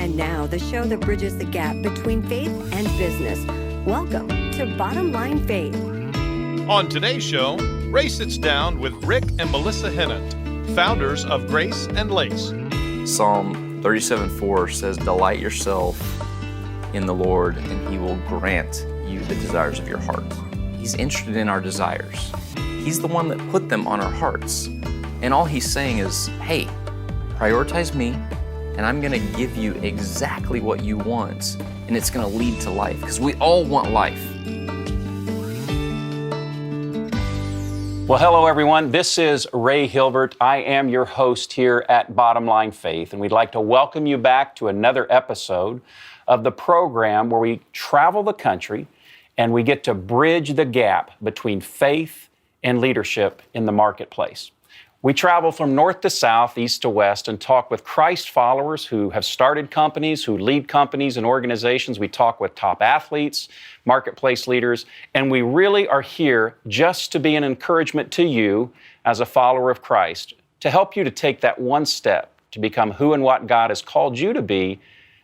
And now, the show that bridges the gap between faith and business. Welcome to Bottom Line Faith. On today's show, Ray sits down with Rick and Melissa Hinnant, founders of Grace and Lace. Psalm 37:4 says, "Delight yourself in the Lord, and He will grant you the desires of your heart." He's interested in our desires. He's the one that put them on our hearts. And all He's saying is, hey, prioritize me, and I'm going to give you exactly what you want, and it's going to lead to life, because we all want life. Well, hello, everyone. This is Ray Hilbert. I am your host here at Bottom Line Faith, and we'd like to welcome you back to another episode of the program where we travel the country and we get to bridge the gap between faith and leadership in the marketplace. We travel from north to south, east to west, and talk with Christ followers who have started companies, who lead companies and organizations. We talk with top athletes, marketplace leaders, and we really are here just to be an encouragement to you as a follower of Christ, to help you to take that one step to become who and what God has called you to be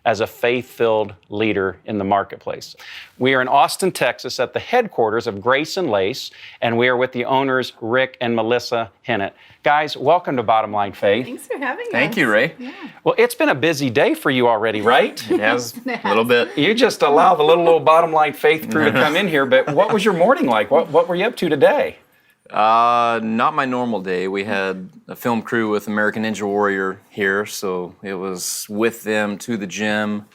as a faith-filled leader in the marketplace. We are in Austin, Texas at the headquarters of Grace and Lace, and we are with the owners, Rick and Melissa Hinnant. Guys, welcome to Bottom Line Faith. Thanks for having us. Thank you, Ray. Yeah. Well, it's been a busy day for you already, right? It has a little bit. You just allow the little Bottom Line Faith crew to come in here, but what was your morning like? What were you up to today? Not my normal day. We had a film crew with American Ninja Warrior here, so it was with them to the gym,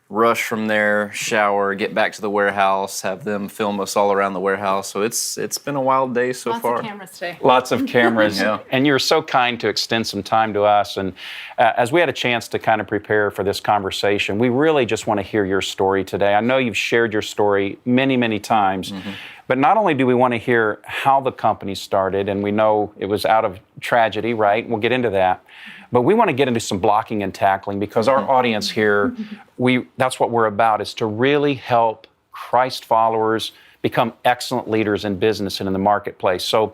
rush from there, shower, get back to the warehouse, have them film us all around the warehouse. So it's been a wild day so far. Lots of cameras today. Lots of cameras. Yeah. And you're so kind to extend some time to us. And as we had a chance to kind of prepare for this conversation, we really just want to hear your story today. I know you've shared your story many, many times. Mm-hmm. But not only do we want to hear how the company started, and we know it was out of tragedy, right? We'll get into that. But we want to get into some blocking and tackling, because our audience here, that's what we're about, is to really help Christ followers become excellent leaders in business and in the marketplace. So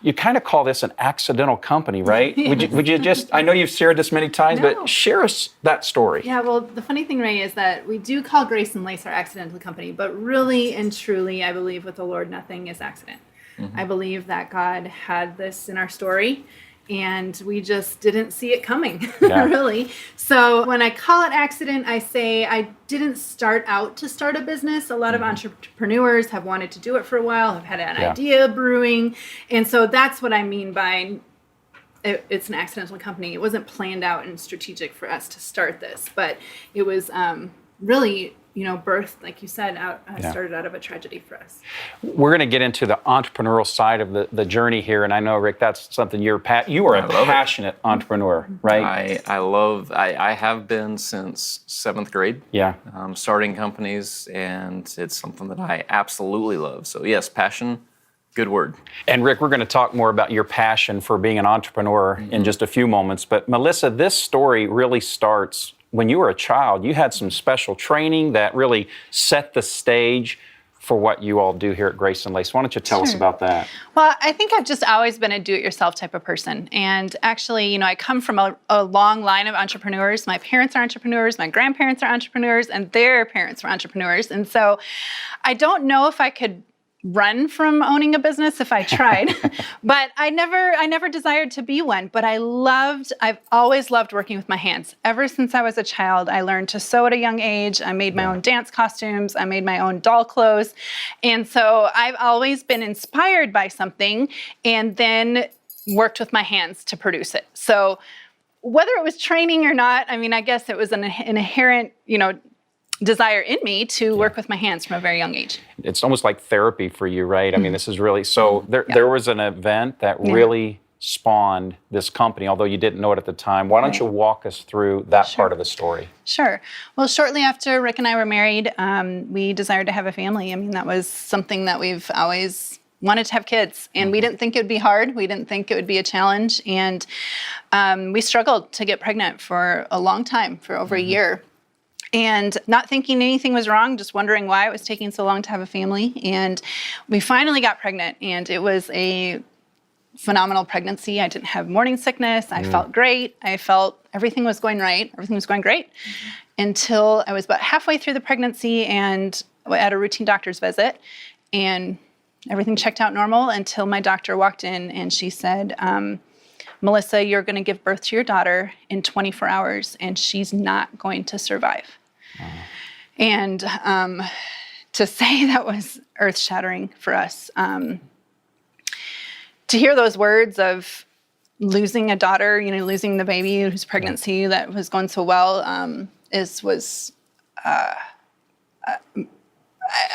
you kind of call this an accidental company, right? Yes. Would you just, I know you've shared this many times, No. but share us that story. Yeah, well, the funny thing, Ray, is that we do call Grace and Lace our accidental company, but really and truly, I believe with the Lord, nothing is accident. Mm-hmm. I believe that God had this in our story, and we just didn't see it coming, really. So when I call it accident, I say I didn't start out to start a business. A lot of entrepreneurs have wanted to do it for a while, have had an idea brewing. And so that's what I mean by it's an accidental company. It wasn't planned out and strategic for us to start this, but it was really, birthed, like you said, started out of a tragedy for us. We're going to get into the entrepreneurial side of the journey here, and I know, Rick, that's something you are a passionate entrepreneur, right? I have been since 7th grade. Yeah. Starting companies, and it's something that I absolutely love. So yes, passion, good word. And Rick, we're going to talk more about your passion for being an entrepreneur in just a few moments. But Melissa, this story really starts when you were a child. You had some special training that really set the stage for what you all do here at Grace and Lace. Why don't you tell us about that? Well, I think I've just always been a do-it-yourself type of person. And actually, I come from a long line of entrepreneurs. My parents are entrepreneurs, my grandparents are entrepreneurs, and their parents were entrepreneurs. And so I don't know if I could run from owning a business if I tried, but I never desired to be one. But I've always loved working with my hands. Ever since I was a child, I learned to sew at a young age. I made my own dance costumes. I made my own doll clothes. And so I've always been inspired by something and then worked with my hands to produce it. So whether it was training or not, I guess it was an inherent, desire in me to work with my hands from a very young age. It's almost like therapy for you, right? This is really, so there was an event that really spawned this company, although you didn't know it at the time. Why don't you walk us through that part of the story? Sure. Well, shortly after Rick and I were married, we desired to have a family. That was something that we've always wanted to have kids, and we didn't think it would be hard. We didn't think it would be a challenge, and we struggled to get pregnant for a long time, for over a year. And not thinking anything was wrong, just wondering why it was taking so long to have a family. And we finally got pregnant, and it was a phenomenal pregnancy. I didn't have morning sickness. I felt great. I felt everything was going right. Everything was going great. until I was about halfway through the pregnancy and at a routine doctor's visit, and everything checked out normal until my doctor walked in and she said, Melissa, you're going to give birth to your daughter in 24 hours and she's not going to survive. And to say that was earth-shattering for us. To hear those words of losing a daughter, losing the baby whose pregnancy that was going so well,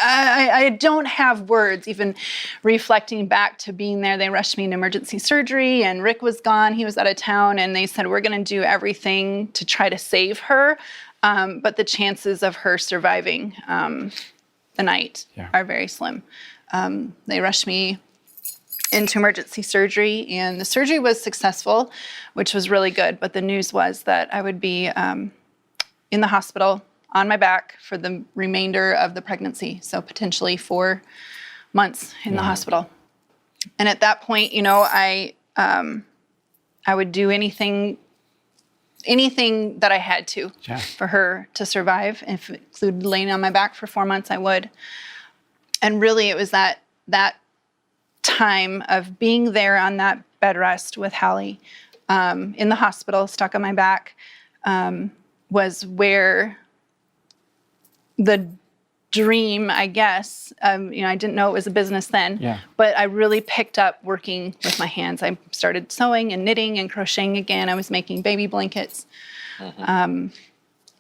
I don't have words, even reflecting back to being there. They rushed me into emergency surgery, and Rick was gone. He was out of town, and they said, we're going to do everything to try to save her, but the chances of her surviving the night are very slim. They rushed me into emergency surgery, and the surgery was successful, which was really good, but the news was that I would be in the hospital on my back for the remainder of the pregnancy, so potentially 4 months in the hospital. And at that point, I would do anything that I had to for her to survive. If it included laying on my back for 4 months, I would. And really, it was that time of being there on that bed rest with Hallie in the hospital, stuck on my back, was where the dream, I guess, I didn't know it was a business then, but I really picked up working with my hands. I started sewing and knitting and crocheting again. I was making baby blankets. And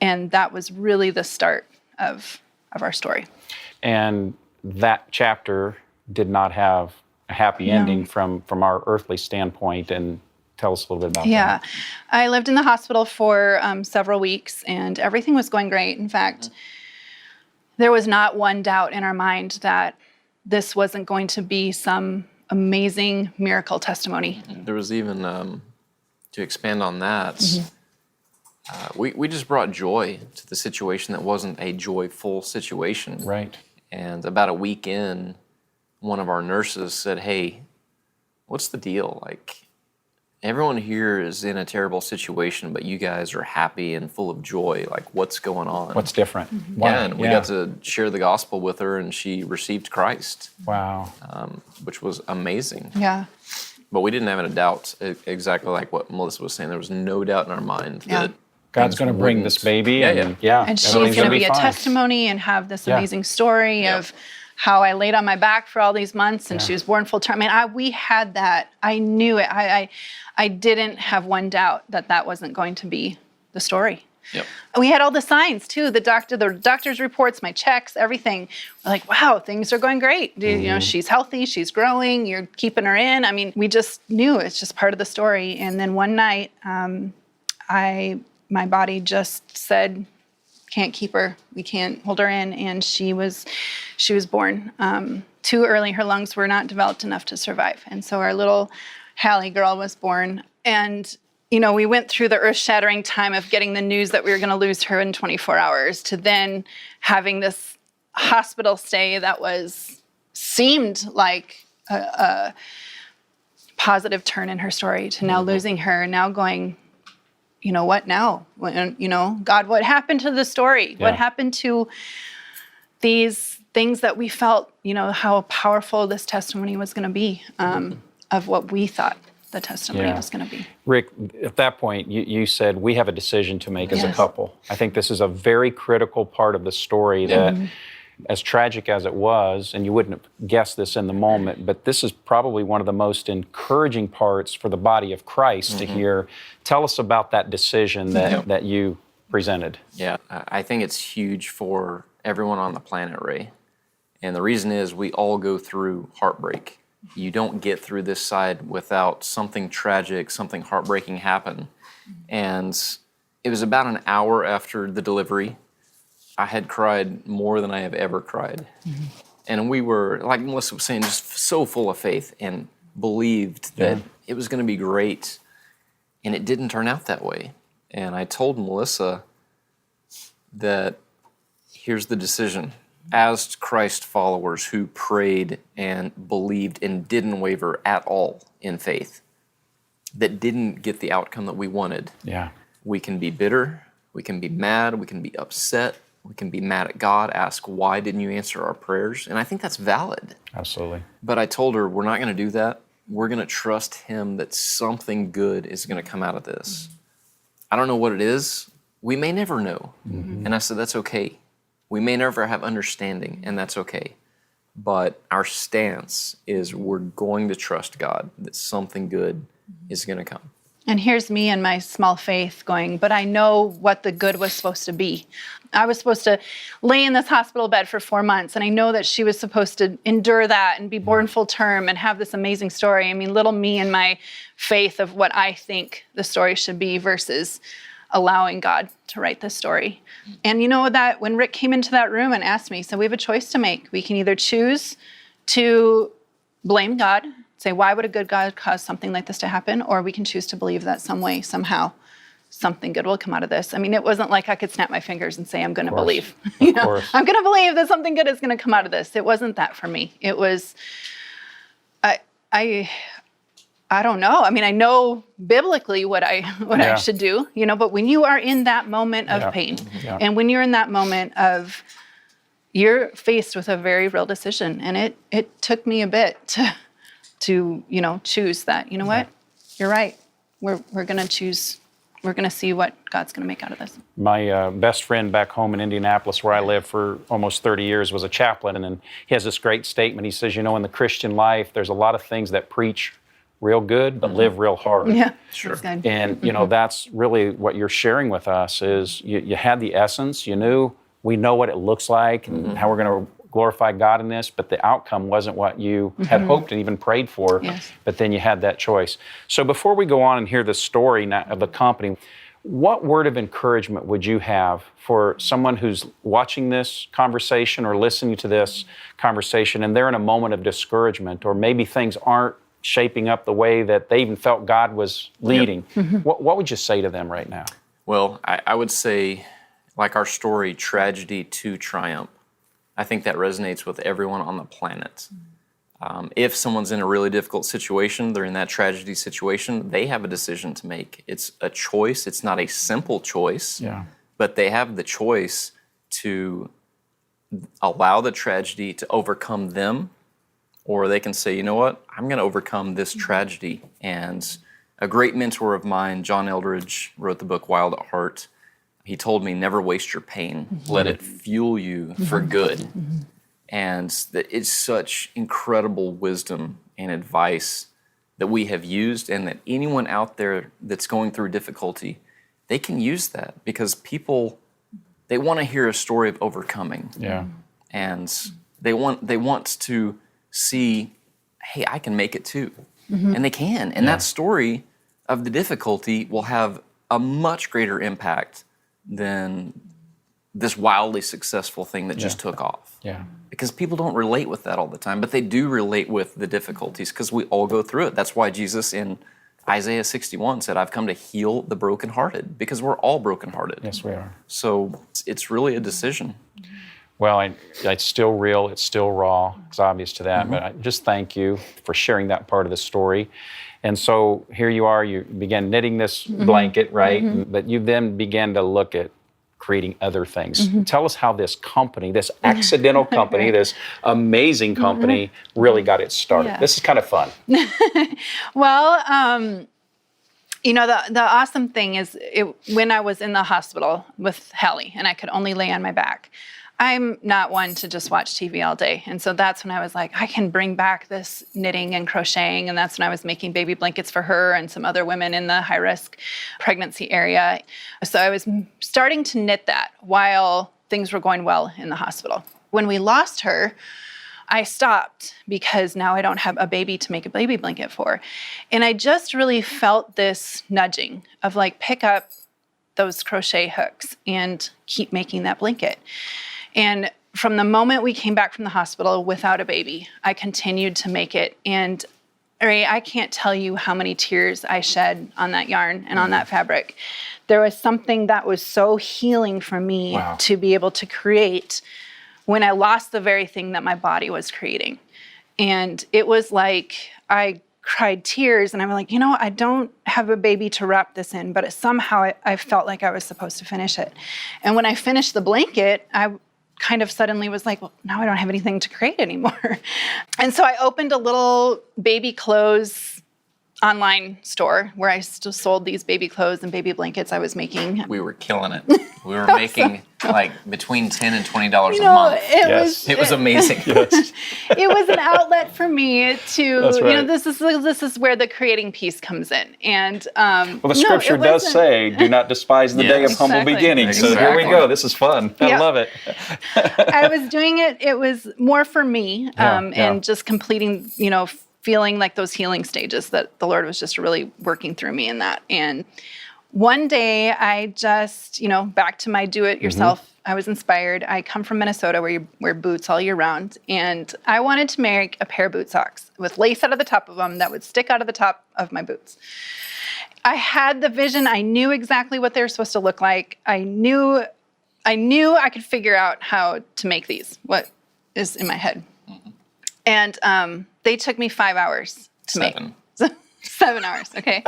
that was really the start of our story. And that chapter did not have a happy ending from our earthly standpoint. And tell us a little bit about that. I lived in the hospital for several weeks, and everything was going great. In fact, there was not one doubt in our mind that this wasn't going to be some amazing miracle testimony. There was even, to expand on that, we just brought joy to the situation that wasn't a joyful situation. Right. And about a week in, one of our nurses said, hey, what's the deal? Like, everyone here is in a terrible situation, but you guys are happy and full of joy. Like, what's going on? What's different? Yeah, and we got to share the gospel with her, and she received Christ. Wow. Which was amazing. Yeah. But we didn't have any doubt, exactly like what Melissa was saying. There was no doubt in our mind that God's going to bring this baby. And she's going to be a testimony and have this amazing story of how I laid on my back for all these months and she was born full term. I mean, we had that. I knew it. I didn't have one doubt that wasn't going to be the story. Yep. We had all the signs too. The doctor's reports, my checks, everything. We're like, wow, things are going great. She's healthy, she's growing, you're keeping her in. I mean, we just knew it's just part of the story. And then one night, my body just said, can't keep her. We can't hold her in. And she was born too early. Her lungs were not developed enough to survive. And so our little Hallie girl was born. And, we went through the earth-shattering time of getting the news that we were going to lose her in 24 hours to then having this hospital stay that seemed like a positive turn in her story to now losing her, now going, what now? God, what happened to the story? Yeah. What happened to these things that we felt, how powerful this testimony was going to be of what we thought the testimony was going to be. Rick, at that point, you said we have a decision to make as a couple. I think this is a very critical part of the story that, as tragic as it was, and you wouldn't have guessed this in the moment, but this is probably one of the most encouraging parts for the body of Christ to hear. Tell us about that decision that you presented. Yeah, I think it's huge for everyone on the planet, Ray. And the reason is we all go through heartbreak. You don't get through this side without something tragic, something heartbreaking happen. And it was about an hour after the delivery. I had cried more than I have ever cried. And we were, like Melissa was saying, just so full of faith and believed that it was going to be great. And it didn't turn out that way. And I told Melissa that here's the decision. As Christ followers who prayed and believed and didn't waver at all in faith, that didn't get the outcome that we wanted, we can be bitter, We can be mad. We can be upset. We can be mad at God, ask, why didn't you answer our prayers? And I think that's valid. Absolutely. But I told her, we're not going to do that. We're going to trust him that something good is going to come out of this. I don't know what it is. We may never know. And I said, that's okay. We may never have understanding, and that's okay. But our stance is we're going to trust God that something good is going to come. And here's me and my small faith going, but I know what the good was supposed to be. I was supposed to lay in this hospital bed for 4 months, and I know that she was supposed to endure that and be born full term and have this amazing story. I mean, little me and my faith of what I think the story should be versus allowing God to write this story. And you know that when Rick came into that room and asked me, so we have a choice to make. We can either choose to blame God, say, why would a good God cause something like this to happen? Or we can choose to believe that some way, somehow, something good will come out of this. I mean, it wasn't like I could snap my fingers and say, I'm going to believe. You know, I'm going to believe that something good is going to come out of this. It wasn't that for me. It was, I don't know. I mean, I know biblically what I should do, you know, but when you are in that moment of pain, and when you're in that moment of, you're faced with a very real decision. And it took me a bit to you know, choose that, you know what, you're right. We're going to choose. We're going to see what God's going to make out of this. My best friend back home in Indianapolis, where I lived for almost 30 years, was a chaplain. And then he has this great statement. He says, you know, in the Christian life, there's a lot of things that preach real good, but live real hard. Yeah, sure. And, you know, that's really what you're sharing with us is you had the essence. You knew, we know what it looks like and how we're going to glorify God in this, but the outcome wasn't what you had hoped and even prayed for, but then you had that choice. So before we go on and hear the story of the company, what word of encouragement would you have for someone who's watching this conversation or listening to this conversation and they're in a moment of discouragement, or maybe things aren't shaping up the way that they even felt God was leading? What would you say to them right now? Well, I would say, like our story, tragedy to triumph. I think that resonates with everyone on the planet. If someone's in a really difficult situation, they're in that tragedy situation, they have a decision to make. It's a choice. It's not a simple choice, but they have the choice to allow the tragedy to overcome them, or they can say, you know what, I'm going to overcome this tragedy. And a great mentor of mine, John Eldridge, wrote the book Wild at Heart. He told me, never waste your pain. Let it fuel you for good. And that it's such incredible wisdom and advice that we have used, and that anyone out there that's going through difficulty, they can use that, because people, they want to hear a story of overcoming. And they want to see, hey, I can make it too. And they can. And that story of the difficulty will have a much greater impact than this wildly successful thing that just took off. Because people don't relate with that all the time, but they do relate with the difficulties, because we all go through it. That's why Jesus in Isaiah 61 said, I've come to heal the brokenhearted, because we're all brokenhearted. Yes, we are. So it's really a decision. Well, it's still real, it's still raw, it's obvious to that, but I just thank you for sharing that part of the story. And so here you are, you began knitting this blanket, right? But you then began to look at creating other things. Tell us how this company, this accidental company, this amazing company really got it started. This is kind of fun. Well, you know, the awesome thing is when I was in the hospital with Hallie and I could only lay on my back, I'm not one to just watch TV all day. And so that's when I was like, I can bring back this knitting and crocheting. And that's when I was making baby blankets for her and some other women in the high-risk pregnancy area. So I was starting to knit that while things were going well in the hospital. When we lost her, I stopped because now I don't have a baby to make a baby blanket for. And I just really felt this nudging of like, pick up those crochet hooks and keep making that blanket. And from the moment we came back from the hospital without a baby, I continued to make it. And Ray, I can't tell you how many tears I shed on that yarn and on that fabric. There was something that was so healing for me to be able to create when I lost the very thing that my body was creating. And it was like I cried tears, and I'm like, I don't have a baby to wrap this in, but somehow I felt like I was supposed to finish it. And when I finished the blanket, I kind of suddenly was like, well, now I don't have anything to create anymore. And so I opened a little baby clothes online store where I still sold these baby clothes and baby blankets I was making. We were killing it. We were making like between $10 and $20 a month. It was amazing. It was an outlet for me to, That's right. this is where the creating piece comes in. And well, the scripture does say, do not despise the day of humble beginnings. So here we go. This is fun. I love it. I was doing it. It was more for me and just completing, feeling like those healing stages that the Lord was just really working through me in that. And one day I just, back to my do-it-yourself, I was inspired. I come from Minnesota where you wear boots all year round. And I wanted to make a pair of boot socks with lace out of the top of them that would stick out of the top of my boots. I had the vision. I knew exactly what they were supposed to look like. I knew I could figure out how to make these, what is in my head. And they took me 5 hours to make. 7 hours, okay.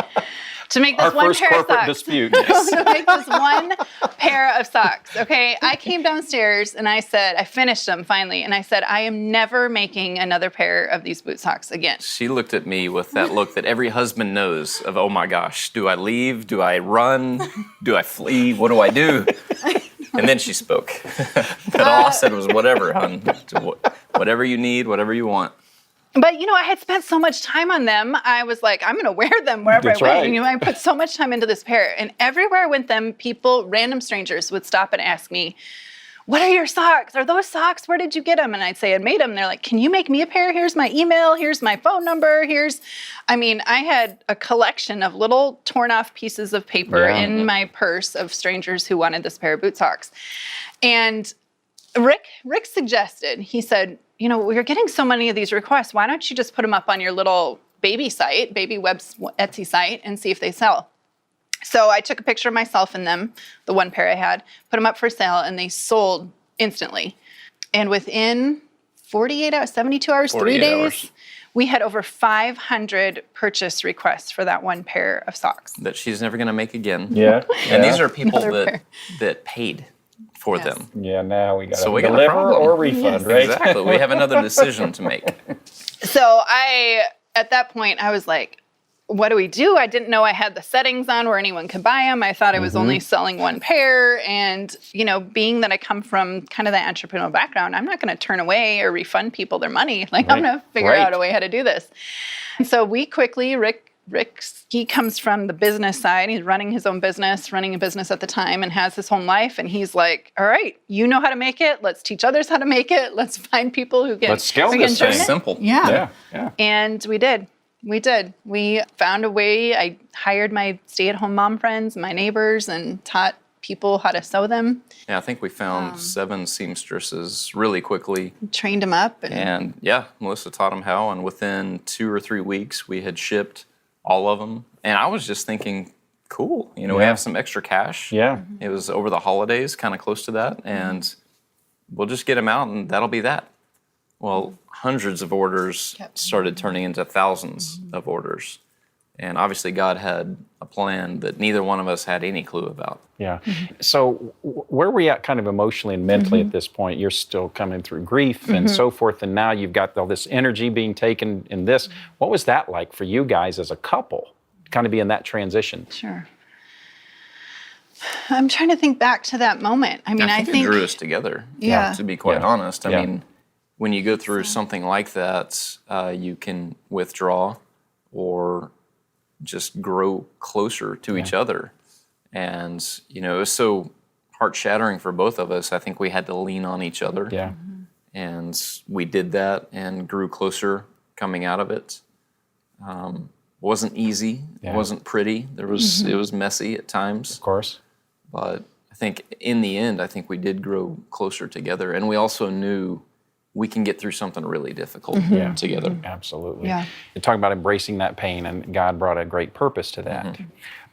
To make this one pair of socks. Our first corporate dispute. To make this one pair of socks, okay. I came downstairs and I finished them finally, and I said, I am never making another pair of these boot socks again. She looked at me with that look that every husband knows of, oh my gosh, do I leave? Do I run? Do I flee? What do I do? And then she spoke. But all I said was, whatever, hon. Whatever you need, whatever you want. But, I had spent so much time on them. I was like, I'm going to wear them wherever I went. Right. I put so much time into this pair. And everywhere I went, random strangers would stop and ask me, what are your socks? Are those socks? Where did you get them? And I'd say, I made them. They're like, can you make me a pair? Here's my email. Here's my phone number. I had a collection of little torn off pieces of paper in my purse of strangers who wanted this pair of boot socks. And Rick suggested, he said, we're getting so many of these requests. Why don't you just put them up on your little baby web's Etsy site, and see if they sell? So I took a picture of myself in them, the one pair I had, put them up for sale, and they sold instantly. And within 48 hours, 72 hours, 3 days, we had over 500 purchase requests for that one pair of socks. That she's never going to make again. Yeah. And these are people that paid for them. Yeah, now we got to got a deliver problem. or refund, right? Exactly. We have another decision to make. So at that point, I was like, what do we do? I didn't know I had the settings on where anyone could buy them. I thought I was only selling one pair. And, being that I come from kind of that entrepreneurial background, I'm not going to turn away or refund people their money. I'm going to figure out a way how to do this. And so we quickly, Rick, he comes from the business side. He's running a business at the time, and has his home life. And he's like, all right, you know how to make it. Let's teach others how to make it. Let's find people who can. Let's scale this thing. Simple. Yeah. And we did. We found a way. I hired my stay-at-home mom friends, my neighbors, and taught people how to sew them. Yeah, I think we found 7 seamstresses really quickly. Trained them up. And Melissa taught them how. And within 2 or 3 weeks, we had shipped all of them. And I was just thinking, cool, we have some extra cash. Yeah. It was over the holidays, kind of close to that. And we'll just get them out, and that'll be that. Well, hundreds of orders started turning into thousands of orders. And obviously God had a plan that neither one of us had any clue about. Yeah. So where are we at kind of emotionally and mentally at this point? You're still coming through grief and so forth, and now you've got all this energy being taken in this. What was that like for you guys as a couple, kind of be in that transition? Sure. I'm trying to think back to that moment. I think it drew us together, to be quite honest. I mean, when you go through something like that, you can withdraw or just grow closer to each other. And, it was so heart-shattering for both of us. I think we had to lean on each other. Yeah. And we did that and grew closer coming out of it. Wasn't easy. Yeah. It wasn't pretty. It was messy at times. Of course. But I think in the end, we did grow closer together. And we also knew we can get through something really difficult together. Absolutely. Yeah. You're talking about embracing that pain, and God brought a great purpose to that.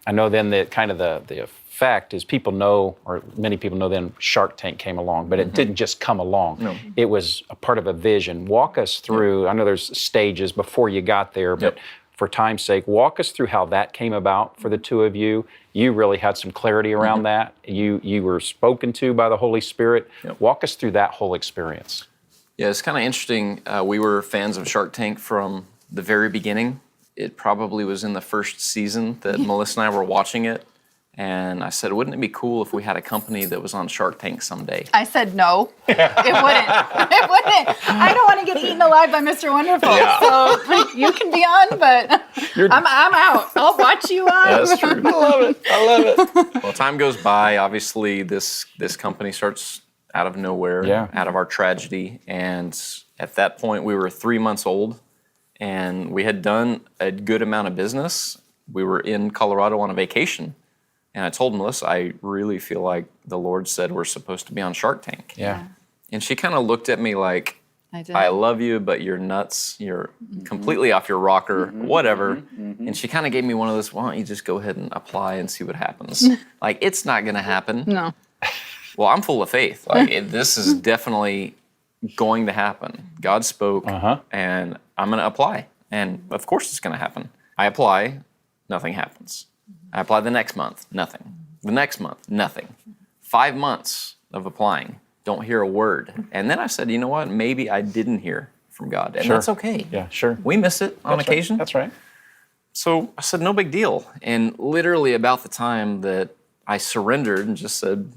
I know then that kind of the effect is people know, or many people know then Shark Tank came along, but it didn't just come along. No. It was a part of a vision. Walk us through, I know there's stages before you got there, but for time's sake, walk us through how that came about for the two of you. You really had some clarity around that. You were spoken to by the Holy Spirit. Walk us through that whole experience. Yeah, it's kind of interesting. We were fans of Shark Tank from the very beginning. It probably was in the first season that Melissa and I were watching it. And I said, wouldn't it be cool if we had a company that was on Shark Tank someday? I said no. It wouldn't. It wouldn't. I don't want to get eaten alive by Mr. Wonderful. So you can be on, but I'm out. I'll watch you on. That's true. I love it. Well, time goes by. Obviously, this company starts out of nowhere, out of our tragedy. And at that point, we were 3 months old, and we had done a good amount of business. We were in Colorado on a vacation. And I told Melissa, I really feel like the Lord said we're supposed to be on Shark Tank. Yeah. And she kind of looked at me like, I love you, but you're nuts. You're completely off your rocker, whatever. And she kind of gave me one of those, why don't you just go ahead and apply and see what happens? Like, it's not going to happen. No. Well, I'm full of faith. Like, this is definitely going to happen. God spoke, and I'm going to apply. And of course it's going to happen. I apply, nothing happens. I apply the next month, nothing. The next month, nothing. 5 months of applying, don't hear a word. And then I said, you know what? Maybe I didn't hear from God. And that's okay. Yeah, sure. We miss it on occasion. That's right. So I said, no big deal. And literally about the time that I surrendered and just said,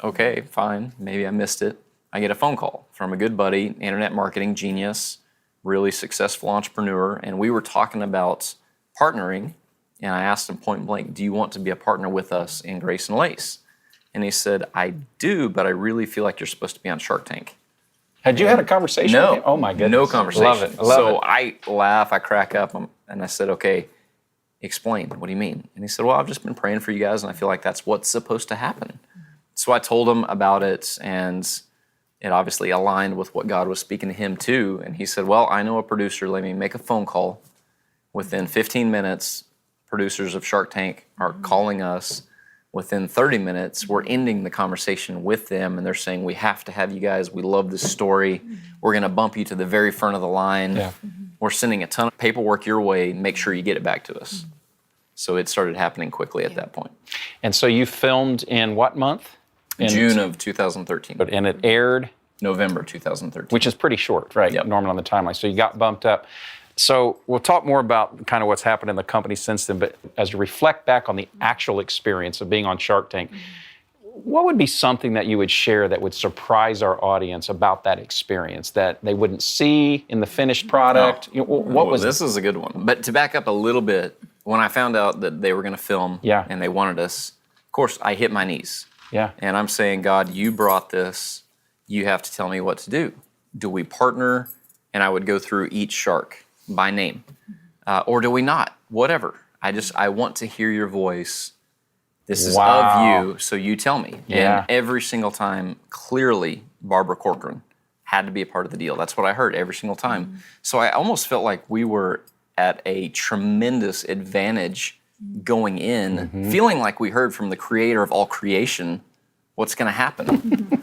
okay, fine, maybe I missed it, I get a phone call from a good buddy, internet marketing genius, really successful entrepreneur. And we were talking about partnering. And I asked him point blank, do you want to be a partner with us in Grace and Lace? And he said, I do, but I really feel like you're supposed to be on Shark Tank. Had you had a conversation No. with him? Oh, my goodness. No conversation. Love it. So I laugh, I crack up, and I said, okay, explain. What do you mean? And he said, well, I've just been praying for you guys, and I feel like that's what's supposed to happen. So I told him about it, and it obviously aligned with what God was speaking to him too. And he said, well, I know a producer. Let me make a phone call. Within 15 minutes, producers of Shark Tank are calling us. Within 30 minutes, we're ending the conversation with them, and they're saying, we have to have you guys. We love this story. We're going to bump you to the very front of the line. Yeah. We're sending a ton of paperwork your way. Make sure you get it back to us. So it started happening quickly at that point. And so you filmed in what month? In June of 2013. And it aired? November 2013. Which is pretty short, right? Yep. Normally on the timeline. So you got bumped up. So we'll talk more about kind of what's happened in the company since then, but as you reflect back on the actual experience of being on Shark Tank, what would be something that you would share that would surprise our audience about that experience that they wouldn't see in the finished product? No. What was this is a good one. But to back up a little bit, when I found out that they were going to film and they wanted us, of course, I hit my knees. Yeah. And I'm saying, God, you brought this. You have to tell me what to do. Do we partner? And I would go through each shark by name, or do we not? Whatever. I want to hear your voice. This is of you, so you tell me. Yeah. And every single time, clearly, Barbara Corcoran had to be a part of the deal. That's what I heard every single time. Mm-hmm. So I almost felt like we were at a tremendous advantage going in, feeling like we heard from the creator of all creation what's going to happen.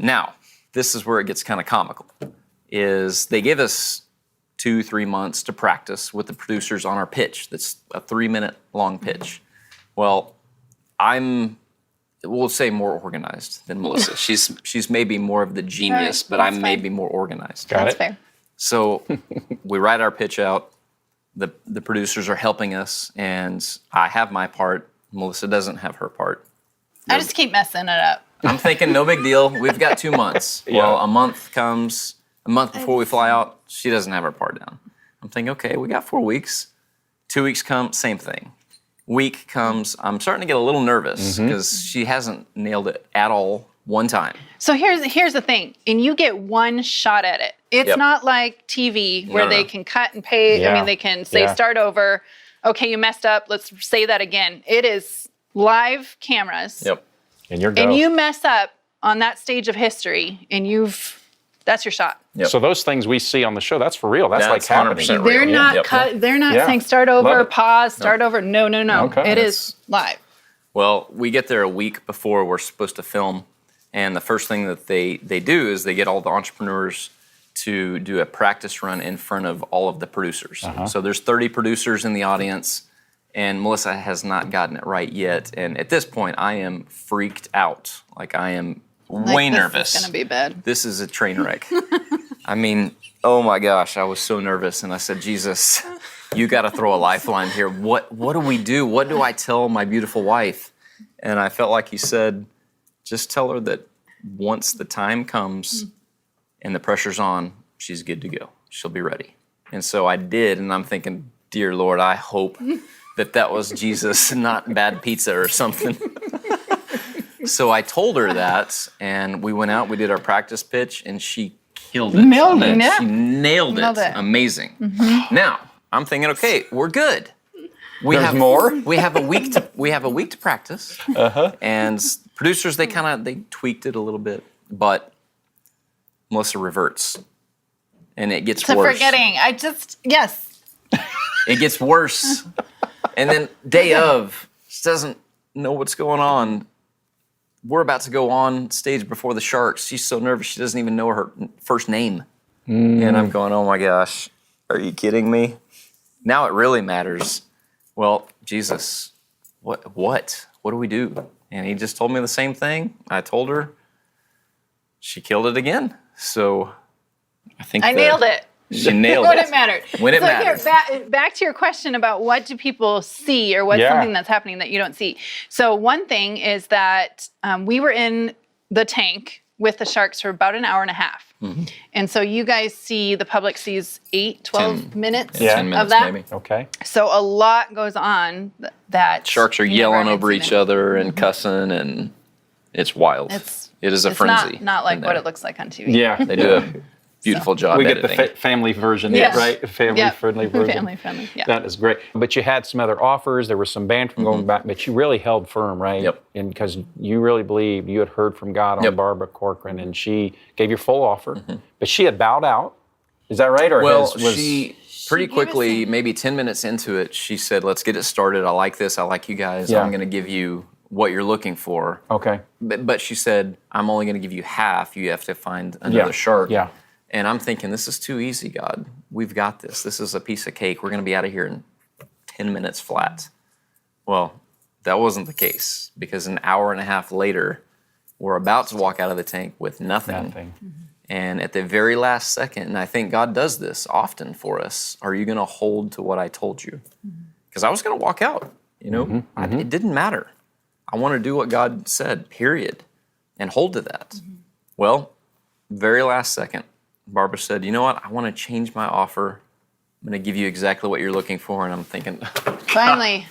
Now, this is where it gets kind of comical, is they give us 2-3 months to practice with the producers on our pitch. That's a 3-minute long pitch. Well, we'll say more organized than Melissa. She's maybe more of the genius, but I'm maybe more organized. Got That's it. fair. So we write our pitch out. The producers are helping us, and I have my part. Melissa doesn't have her part. I just keep messing it up. I'm thinking, no big deal. We've got 2 months. Well, a month comes. A month before we fly out, she doesn't have her part down. I'm thinking, okay, we got 4 weeks. 2 weeks come, same thing. Week comes, I'm starting to get a little nervous because she hasn't nailed it at all one time. So here's the thing, and you get one shot at it. It's not like TV where they can cut and paste. I mean, they can say start over. Okay, you messed up. Let's say that again. It is live cameras. Yep. And you're go. And you mess up on that stage of history, and that's your shot. Yep. So those things we see on the show, that's for real. That's like happening. 100% They're real. not cut. They're not saying start over, pause, start over. No. Okay. It is live. Well, we get there a week before we're supposed to film, and the first thing that they do is they get all the entrepreneurs to do a practice run in front of all of the producers. So there's 30 producers in the audience, and Melissa has not gotten it right yet. And at this point, I am freaked out. Like, I am way nervous. This is going to be bad. This is a train wreck. I mean, oh my gosh, I was so nervous. And I said, Jesus, you got to throw a lifeline here. What do we do? What do I tell my beautiful wife? And I felt like he said, just tell her that once the time comes and the pressure's on, she's good to go. She'll be ready. And so I did, and I'm thinking, dear Lord, I hope that was Jesus, not bad pizza or something. So I told her that, and we went out, we did our practice pitch, and she killed it. Nailed it. Yeah. She nailed it. Amazing. Now, I'm thinking, okay, we're good. There's more? We have a week to practice. And producers, they tweaked it a little bit, but Melissa reverts. And it gets So worse. forgetting. Yes. It gets worse. And then day of, she doesn't know what's going on. We're about to go on stage before the Sharks. She's so nervous she doesn't even know her first name. And I'm going, oh my gosh, are you kidding me? Now it really matters. Well, Jesus, what do we do? And he just told me the same thing. I told her. She killed it again. So I think I nailed it. She nailed When it. it mattered. When it mattered. Here, back to your question about what do people see or what's something that's happening that you don't see. So one thing is that we were in the tank with the Sharks for about an hour and a half. And so you guys see, the public sees 12 minutes 10 minutes of that. maybe. Okay. So a lot goes on that Sharks are you never yelling had over seen each it. other and cussing, and it's wild. it is a frenzy. Not like in what there. it looks like on TV. Yeah. They do a beautiful job We get editing. the family version, Yes. right? Family-friendly version. Family, yeah. That is great. But you had some other offers. There was some bantering going back, but you really held firm, right? Yep. And because you really believed, you had heard from God on Yep. Barbara Corcoran, and she gave your full offer. But she had bowed out. Is that right? Or Well, was she pretty quickly, maybe 10 minutes into it, she said, let's get it started. I like this. I like you guys. Yeah. I'm going to give you what you're looking for. okay? But she said, I'm only going to give you half. You have to find another shark. Yeah. And I'm thinking, this is too easy, God. We've got this. This is a piece of cake. We're going to be out of here in 10 minutes flat. Well, that wasn't the case, because an hour and a half later, we're about to walk out of the tank with nothing. And at the very last second, and I think God does this often for us, are you going to hold to what I told you? Because I was going to walk out, you know? It didn't matter. I want to do what God said, period, and hold to that. Well, very last second, Barbara said, you know what? I want to change my offer. I'm going to give you exactly what you're looking for. And I'm thinking, Finally.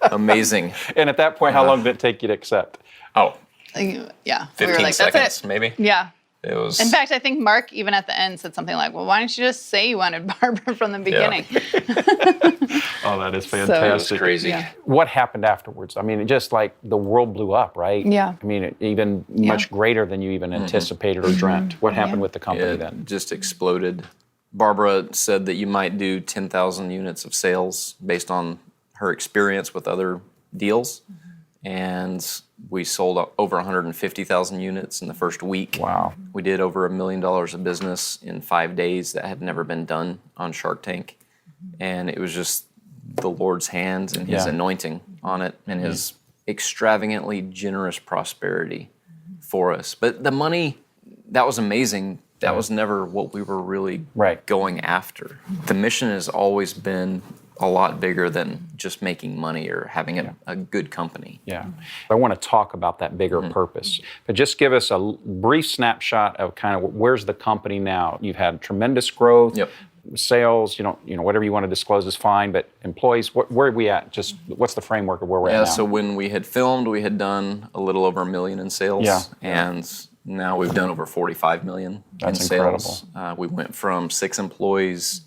amazing. And at that point, how long did it take you to accept? Oh, Yeah. 15 we were like, seconds, that's it. maybe. Yeah. It was. In fact, I think Mark, even at the end, said something like, well, why don't you just say you wanted Barbara from the beginning? Oh, that is So- It was fantastic. crazy. Yeah. What happened afterwards? I mean, it just like the world blew up, right? Yeah. I mean, even much greater than you even anticipated or dreamt. What happened with the company It then? just exploded. Barbara said that you might do 10,000 units of sales based on her experience with other deals. And we sold over 150,000 units in the first week. Wow. We did over $1 million of business in 5 days. That had never been done on Shark Tank. And it was just the Lord's hand and His anointing on it, and His extravagantly generous prosperity for us. But the money, that was amazing. That was never what we were really going after. The mission has always been a lot bigger than just making money or having a good company. Yeah. I want to talk about that bigger purpose. But just give us a brief snapshot of kind of where's the company now. You've had tremendous growth. Yep. Sales, you know, whatever you want to disclose is fine, but employees, where are we at? Just what's the framework of where we're at now? So when we had filmed, we had done a little over $1 million in sales. Yeah. And now we've done over $45 million That's in sales. We went from 6 employees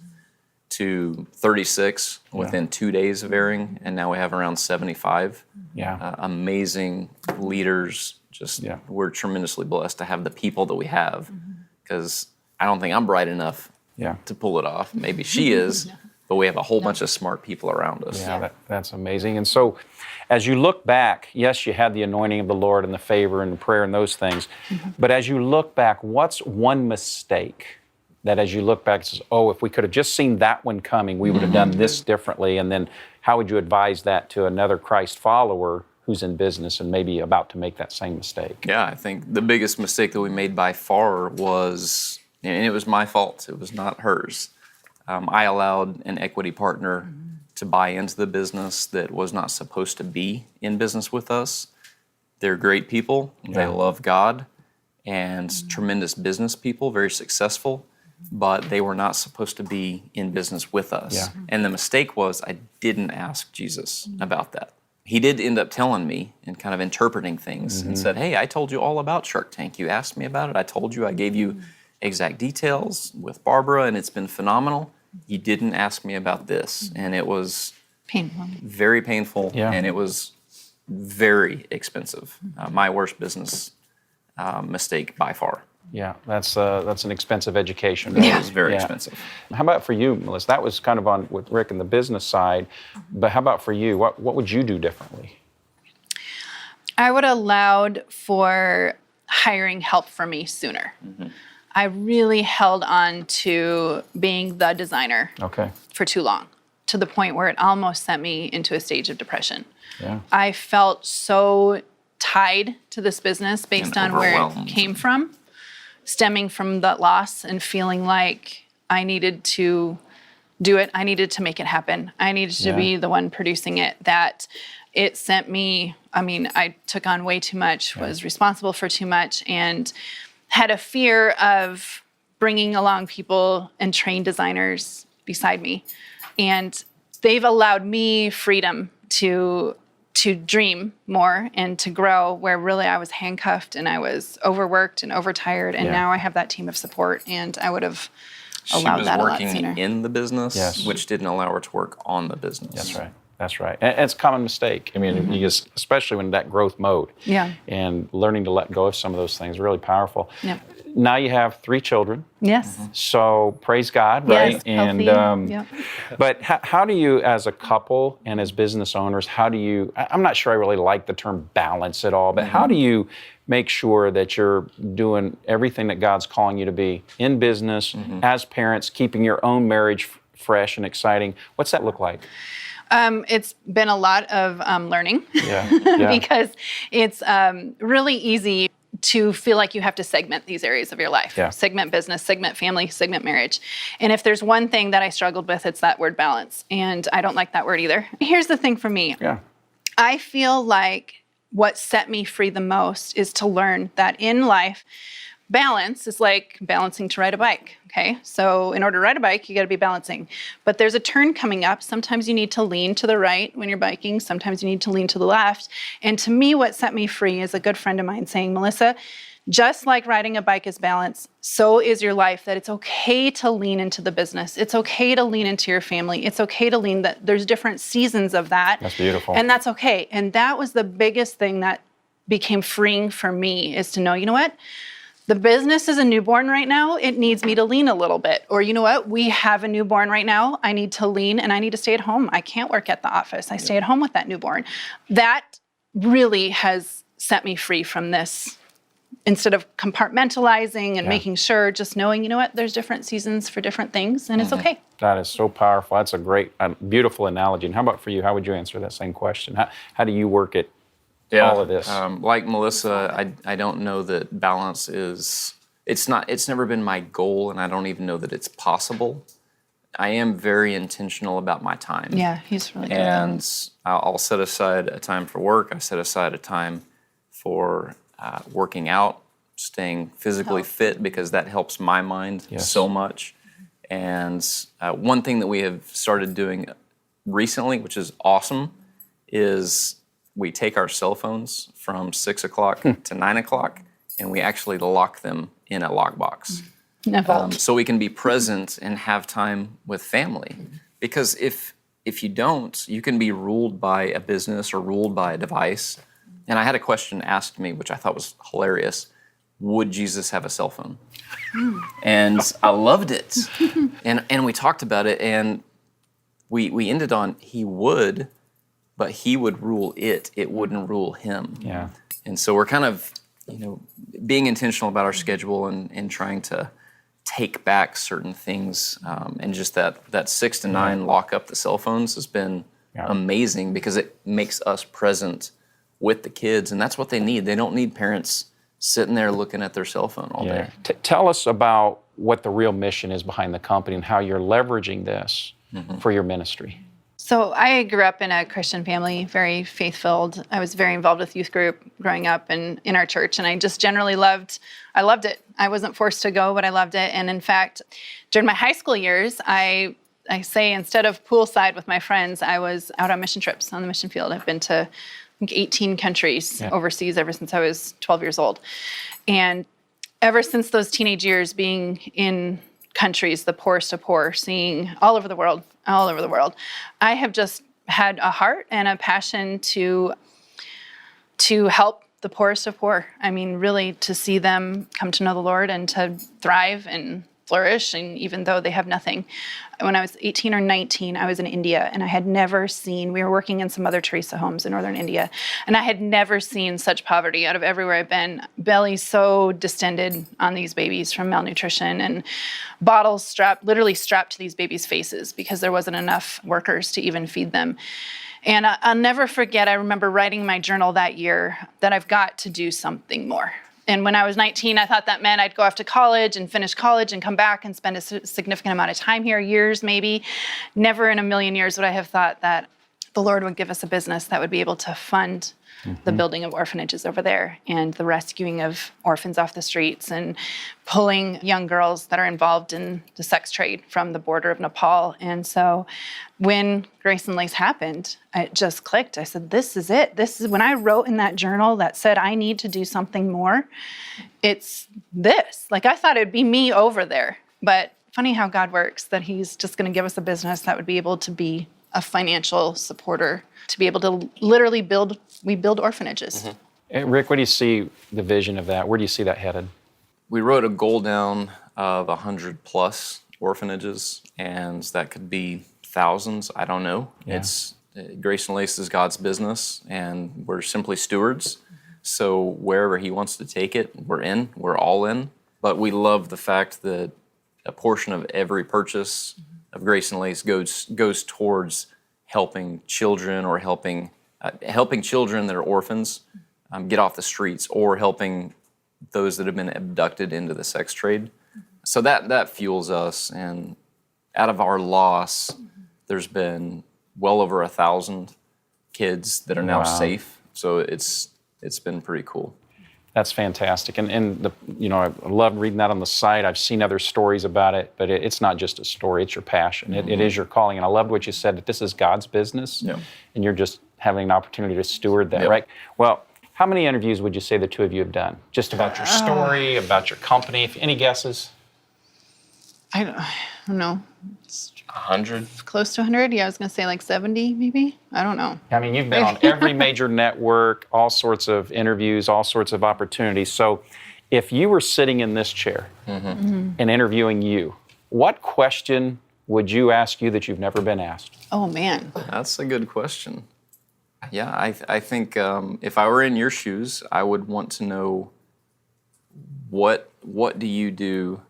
to 36 within 2 days of airing, and now we have around 75. Amazing leaders. We're tremendously blessed to have the people that we have, because I don't think I'm bright enough to pull it off. Maybe she is, but we have a whole bunch of smart people around us. Yeah, that's amazing. And so as you look back, yes, you had the anointing of the Lord and the favor and the prayer and those things, but as you look back, what's one mistake that as you look back, it says, oh, if we could have just seen that one coming, we would have done this differently? And then how would you advise that to another Christ follower who's in business and maybe about to make that same mistake? Yeah, I think the biggest mistake that we made by far was, and it was my fault, it was not hers. I allowed an equity partner to buy into the business that was not supposed to be in business with us. They're great people. They love God and tremendous business people, very successful, but they were not supposed to be in business with us. Yeah. And the mistake was I didn't ask Jesus about that. He did end up telling me and kind of interpreting things and said, hey, I told you all about Shark Tank. You asked me about it. I told you, I gave you exact details with Barbara, and it's been phenomenal. You didn't ask me about this. And it was Painful. very painful, Yeah. and it was very expensive. My worst business mistake by far. Yeah, that's an expensive education. It was very expensive. How about for you, Melissa? That was kind of on with Rick and the business side, but how about for you? What would you do differently? I would have allowed for hiring help for me sooner. I really held on to being the designer Okay. for too long, to the point where it almost sent me into a stage of depression. Yeah. I felt so tied to this business based And on where it overwhelmed. came from, stemming from that loss and feeling like I needed to do it. I needed to make it happen. I needed to be the one producing it, that it sent me, I took on way too much, was responsible for too much, and had a fear of bringing along people and trained designers beside me. And they've allowed me freedom to dream more and to grow, where really I was handcuffed and I was overworked and overtired. And now I have that team of support, and I would have allowed that a lot sooner. She was working in the business, Yes. which didn't allow her to work on the business. That's right. That's right. And it's a common mistake. I mean, you just, especially when that growth mode. Yeah. And learning to let go of some of those things, really powerful. Yep. Now you have 3 children. Yes. So praise God, right? Yes, And healthy, yep. but how do you, as a couple and as business owners, how do you? I'm not sure I really like the term balance at all, but how do you make sure that you're doing everything that God's calling you to be in business, as parents, keeping your own marriage fresh and exciting? What's that look like? It's been a lot of learning Yeah. because it's really easy to feel like you have to segment these areas of your life. Yeah. Segment business, segment family, segment marriage. And if there's one thing that I struggled with, it's that word balance. And I don't like that word either. Here's the thing for me. Yeah. I feel like what set me free the most is to learn that in life, balance is like balancing to ride a bike, okay? So in order to ride a bike, you gotta be balancing. But there's a turn coming up. Sometimes you need to lean to the right when you're biking. Sometimes you need to lean to the left. And to me, what set me free is a good friend of mine saying, Melissa, just like riding a bike is balance, so is your life, that it's okay to lean into the business. It's okay to lean into your family. It's okay to lean, that there's different seasons of that. That's beautiful. And that's okay. And that was the biggest thing that became freeing for me, is to know, you know what? The business is a newborn right now. It needs me to lean a little bit. Or you know what? We have a newborn right now. I need to lean and I need to stay at home. I can't work at the office. I stay at home with that newborn. That really has set me free from this. Instead of compartmentalizing and making sure, just knowing, you know what? There's different seasons for different things, and it's okay. That is so powerful. That's a great, beautiful analogy. And how about for you? How would you answer that same question? How do you work at all of this? Like Melissa, I don't know that balance is, it's never been my goal, and I don't even know that it's possible. I am very intentional about my time. Yeah, he's really good. And I'll set aside a time for work. I set aside a time for working out, staying physically fit, because that helps my mind so much. And one thing that we have started doing recently, which is awesome, is we take our cell phones from 6 o'clock to 9 o'clock, and we actually lock them in a lockbox. So we can be present and have time with family. Because if you don't, you can be ruled by a business or ruled by a device. And I had a question asked me, which I thought was hilarious. Would Jesus have a cell phone? And I loved it. And we talked about it, and we ended on he would, but he would rule it. It wouldn't rule him. Yeah. And so we're kind of, being intentional about our schedule and trying to take back certain things. And just that 6 to 9 lock up the cell phones has been amazing because it makes us present with the kids. And that's what they need. They don't need parents sitting there looking at their cell phone all day. Tell us about what the real mission is behind the company and how you're leveraging this for your ministry. So I grew up in a Christian family, very faith-filled. I was very involved with youth group growing up and in our church, and I just generally loved it. I wasn't forced to go, but I loved it. And in fact, during my high school years, I say instead of poolside with my friends, I was out on mission trips on the mission field. I've been to, I think, 18 countries overseas ever since I was 12 years old. And ever since those teenage years, being in countries, the poorest of poor, seeing all over the world, I have just had a heart and a passion to help the poorest of poor. I mean, really to see them come to know the Lord and to thrive and flourish, and even though they have nothing. When I was 18 or 19, I was in India, and I had never seen, we were working in some Mother Teresa homes in northern India, and I had never seen such poverty out of everywhere I've been. Bellies so distended on these babies from malnutrition, and bottles literally strapped to these babies' faces because there wasn't enough workers to even feed them. And I'll never forget, I remember writing in my journal that year that I've got to do something more. And when I was 19, I thought that meant I'd go off to college and finish college and come back and spend a significant amount of time here, years maybe. Never in a million years would I have thought that the Lord would give us a business that would be able to fund the building of orphanages over there and the rescuing of orphans off the streets and pulling young girls that are involved in the sex trade from the border of Nepal. And so when Grace and Lace happened, it just clicked. I said, this is it. This is when I wrote in that journal that said, I need to do something more. It's this. Like, I thought it'd be me over there. But funny how God works, that he's just going to give us a business that would be able to be a financial supporter, to be able to literally build orphanages. Rick, what do you see the vision of that? Where do you see that headed? We wrote a goal down of 100 plus orphanages, and that could be thousands. I don't know. It's Grace and Lace is God's business, and we're simply stewards. So wherever he wants to take it, we're all in. But we love the fact that a portion of every purchase of Grace and Lace goes towards helping children, or helping children that are orphans get off the streets, or helping those that have been abducted into the sex trade. So that fuels us. And out of our loss, there's been well over 1,000 kids that are now safe. So it's been pretty cool. That's fantastic. And I love reading that on the site. I've seen other stories about it, but it's not just a story, it's your passion. It is your calling. And I loved what you said, that this is God's business, and you're just having an opportunity to steward that, right? Well, how many interviews would you say the two of you have done? Just about your story, about your company? Any guesses? I don't know. 100? Close to 100? Yeah, I was going to say like 70 maybe. I don't know. I mean, you've been on every major network, all sorts of interviews, all sorts of opportunities. So if you were sitting in this chair and interviewing you, what question would you ask you that you've never been asked? Oh, man. That's a good question. Yeah, I think if I were in your shoes, I would want to know what do you do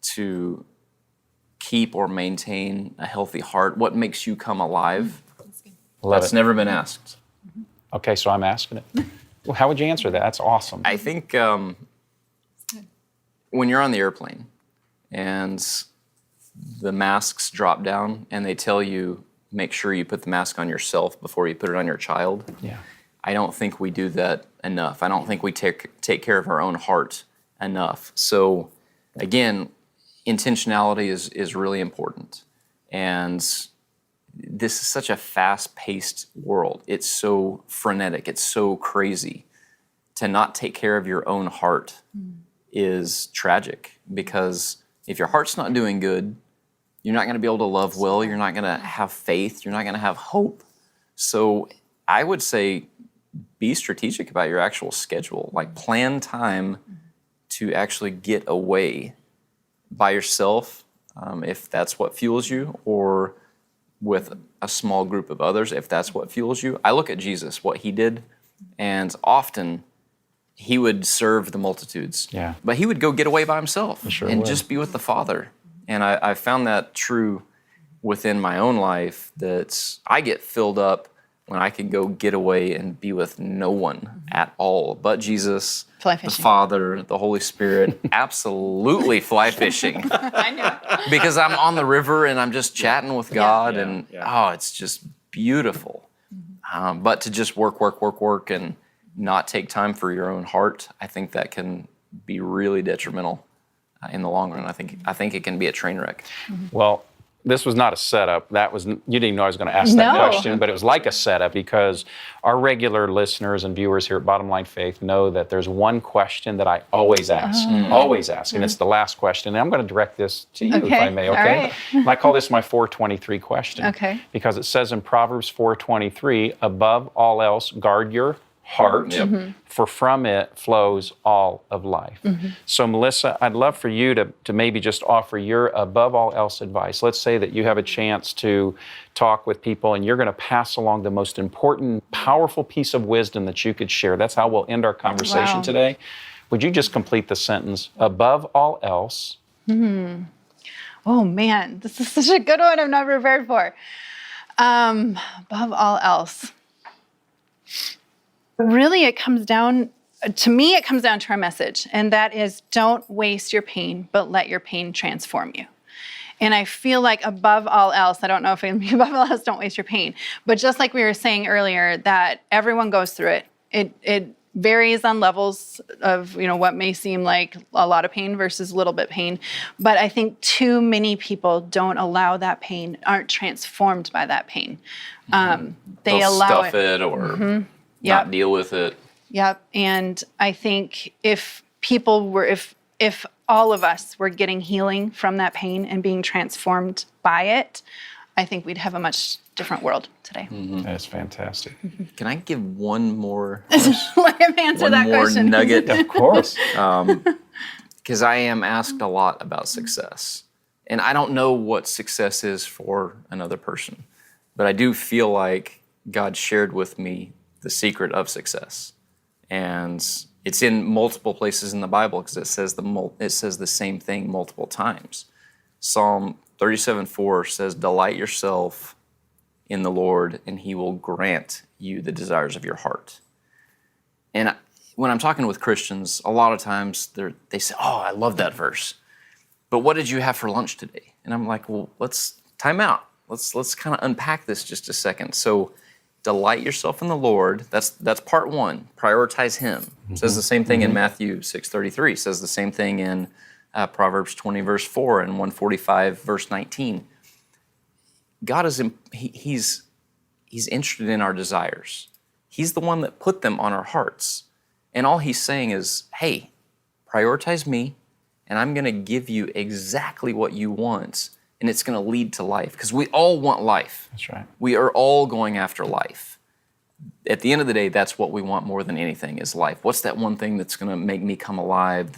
to keep or maintain a healthy heart? What makes you come alive? That's never been asked. Okay, so I'm asking it. Well, how would you answer that? That's awesome. I think when you're on the airplane and the masks drop down and they tell you, make sure you put the mask on yourself before you put it on your child. Yeah. I don't think we do that enough. I don't think we take care of our own heart enough. So again, intentionality is really important. And this is such a fast-paced world. It's so frenetic. It's so crazy. To not take care of your own heart is tragic, because if your heart's not doing good, you're not going to be able to love well. You're not going to have faith. You're not going to have hope. So I would say be strategic about your actual schedule. Like, plan time to actually get away by yourself, if that's what fuels you, or with a small group of others, if that's what fuels you. I look at Jesus, what he did, and often he would serve the multitudes. Yeah. But he would go get away by himself and just be with the Father. And I found that true within my own life, that I get filled up when I can go get away and be with no one at all but Jesus, Fly the fishing. Father, the Holy Spirit. Absolutely fly fishing. I know. Because I'm on the river and I'm just chatting with God, and it's just beautiful. But to just work, and not take time for your own heart, I think that can be really detrimental in the long run. I think it can be a train wreck. Well, this was not a setup. You didn't even know I was going to ask that question, but it was like a setup, because our regular listeners and viewers here at Bottom Line Faith know that there's one question that I always ask, and it's the last question. And I'm going to direct this to you, if I may, okay? All right. And I call this my 423 question. Okay. Because it says in Proverbs 4:23, above all else, guard your heart, for from it flows all of life. So Melissa, I'd love for you to maybe just offer your above all else advice. Let's say that you have a chance to talk with people and you're going to pass along the most important, powerful piece of wisdom that you could share. That's how we'll end our conversation today. Would you just complete the sentence, above all else? Oh man, this is such a good one I'm not prepared for. Above all else. Really, it comes down to our message, and that is, don't waste your pain, but let your pain transform you. And I feel like above all else, I don't know if it can be above all else, don't waste your pain, but just like we were saying earlier, that everyone goes through it. It varies on levels of, what may seem like a lot of pain versus a little bit pain. But I think too many people don't allow that pain, aren't transformed by that pain. They They'll allow stuff it or not deal with it. Yep. And I think if all of us were getting healing from that pain and being transformed by it, I think we'd have a much different world today. That's fantastic. Can I give one more Let him answer that question. nugget? Of course. Because I am asked a lot about success. And I don't know what success is for another person. But I do feel like God shared with me the secret of success. And it's in multiple places in the Bible, because it says the same thing multiple times. Psalm 37:4 says, delight yourself in the Lord, and he will grant you the desires of your heart. And when I'm talking with Christians, a lot of times they say, oh, I love that verse. But what did you have for lunch today? And I'm like, well, let's time out. Let's kind of unpack this just a second. So delight yourself in the Lord. That's part one. Prioritize him. It says the same thing in Matthew 6:33. It says the same thing in Proverbs 20 verse 4 and 145 verse 19. God he's interested in our desires. He's the one that put them on our hearts. And all he's saying is, hey, prioritize me, and I'm going to give you exactly what you want. And it's going to lead to life, because we all want life. That's right. We are all going after life. At the end of the day, that's what we want more than anything, is life. What's that one thing that's going to make me come alive,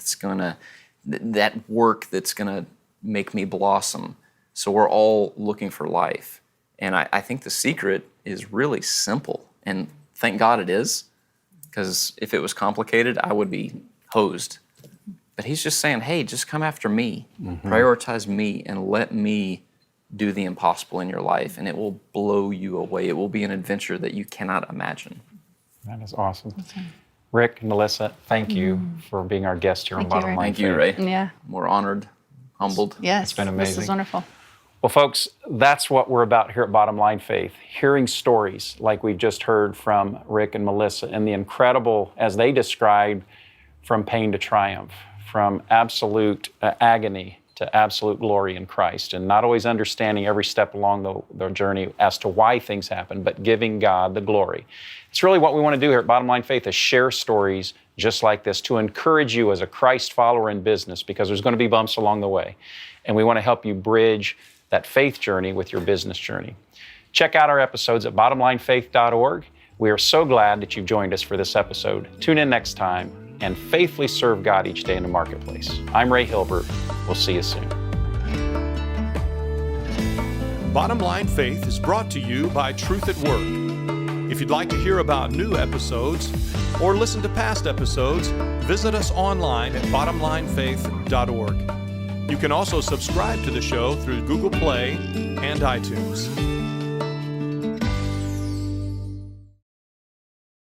that work that's going to make me blossom? So we're all looking for life. And I think the secret is really simple. And thank God it is, because if it was complicated, I would be hosed. But he's just saying, hey, just come after me, prioritize me, and let me do the impossible in your life, and it will blow you away. It will be an adventure that you cannot imagine. That is awesome. Rick, Melissa, thank you for being our guest here on Bottom Line Thank you, Ray. Yeah. We're honored, humbled. Yes. It's been This amazing. is wonderful. Well, folks, that's what we're about here at Bottom Line Faith, hearing stories like we've just heard from Rick and Melissa, and the incredible, as they described, from pain to triumph, from absolute agony to absolute glory in Christ, and not always understanding every step along the journey as to why things happen, but giving God the glory. It's really what we want to do here at Bottom Line Faith, is share stories just like this to encourage you as a Christ follower in business, because there's going to be bumps along the way. And we want to help you bridge that faith journey with your business journey. Check out our episodes at bottomlinefaith.org. We are so glad that you've joined us for this episode. Tune in next time and faithfully serve God each day in the marketplace. I'm Ray Hilbert. We'll see you soon. Bottom Line Faith is brought to you by Truth at Work. If you'd like to hear about new episodes or listen to past episodes, visit us online at bottomlinefaith.org. You can also subscribe to the show through Google Play and iTunes.